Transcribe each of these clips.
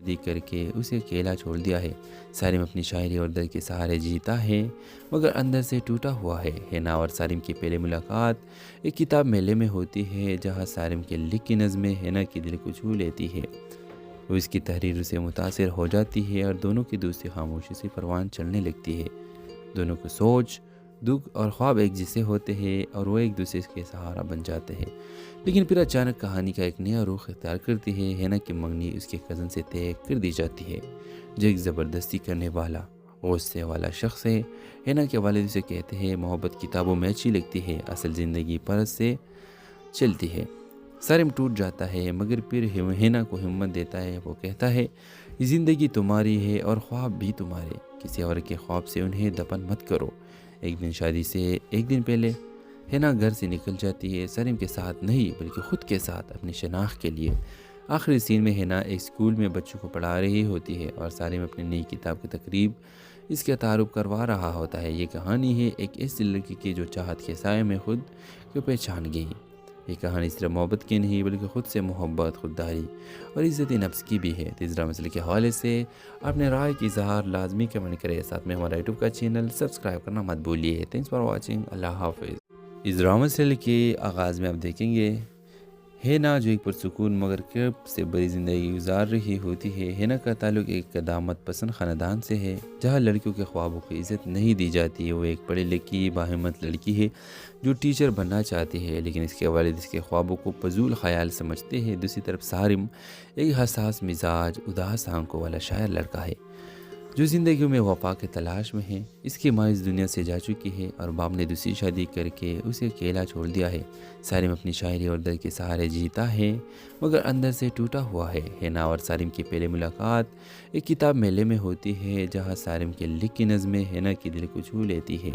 शादी करके उसे अकेला छोड़ दिया है। सारिम अपनी शायरी और दर्द के सहारे जीता है मगर अंदर से टूटा हुआ है। हिना और सारिम की पहली मुलाकात एक किताब मेले में होती है जहाँ सारिम के लिखी नज़में हिना की दिल को छू लेती है। वो इसकी तहरीर से मुतासिर हो जाती है और दोनों की दोस्ती खामोशी से परवान चलने लगती है। दोनों को सोच दुख और ख्वाब एक जैसे होते हैं और वो एक दूसरे के सहारा बन जाते हैं। लेकिन फिर अचानक कहानी का एक नया रुख इख्तियार करती है। हिना की मंगनी उसके कज़न से तय कर दी जाती है जो एक ज़बरदस्ती करने वाला गुस्से वाला शख्स है। हिना के वालिद उसे कहते हैं मोहब्बत किताबों में अच्छी लगती है, असल ज़िंदगी परस से चलती है। सारिम टूट जाता है मगर फिर हिना को हिम्मत देता है। वो कहता है ज़िंदगी तुम्हारी है और ख्वाब भी तुम्हारे, किसी और के ख्वाब से उन्हें दफन मत करो। एक दिन शादी से एक दिन पहले हिना घर से निकल जाती है, सारिम के साथ नहीं बल्कि ख़ुद के साथ अपनी शनाख्त के लिए। आखिरी सीन में हिना एक स्कूल में बच्चों को पढ़ा रही होती है और सारिम अपनी नई किताब की तकरीब इसका तारुफ करवा रहा होता है। ये कहानी है एक ऐसी लड़की की जो चाहत के साए में खुद को पहचान गई। ये कहानी सिर्फ मोहब्बत की नहीं बल्कि ख़ुद से मोहब्बत, खुददारी और इज़्ज़त नफ्स की भी है। तीसरा मसले के हवाले से अपने राय की इजहार लाजमी कमेंट करें। साथ में हमारा यूट्यूब का चैनल सब्सक्राइब करना मत भूलिए। Thanks for watching. अल्लाह हाफिज़। इस ड्रामा मसले के आगाज़ में आप देखेंगे हिना जो एक पुरसुकून मगर कर्ब से बड़ी ज़िंदगी गुजार रही होती है। हिना का ताल्लुक एक कदामत पसंद ख़ानदान से है जहाँ लड़कियों के ख्वाबों को इज़्ज़त नहीं दी जाती है। वो एक पढ़ी लिखी बाहिम्मत लड़की है जो टीचर बनना चाहती है, लेकिन इसके वालिद इसके ख्वाबों को फजूल ख्याल समझते हैं। दूसरी तरफ सारिम एक हसास मिजाज उदास आंखों वाला शायर लड़का है जो ज़िंदगी में वफा के तलाश में है। इसकी माँ इस दुनिया से जा चुकी है और बाप ने दूसरी शादी करके उसे अकेला छोड़ दिया है। सारिम अपनी शायरी और दर्द के सहारे जीता है मगर अंदर से टूटा हुआ है। हिना और सारिम की पहली मुलाकात एक किताब मेले में होती है जहाँ सारिम के लिखी नज़में हिना की दिल को छू लेती है।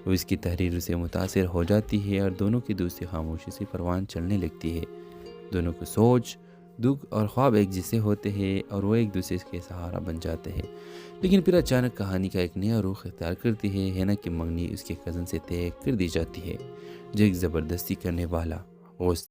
वो इसकी तहरीर से मुतासिर हो जाती है और दोनों की दोस्ती खामोशी से परवान चलने लगती है। दोनों को सोच दुख और ख्वाब एक जैसे होते हैं और वो एक दूसरे के सहारा बन जाते हैं। लेकिन फिर अचानक कहानी का एक नया रुख इख्तियार करती है। हिना की मंगनी उसके कज़न से तय कर दी जाती है जो एक ज़बरदस्ती करने वाला गुस्से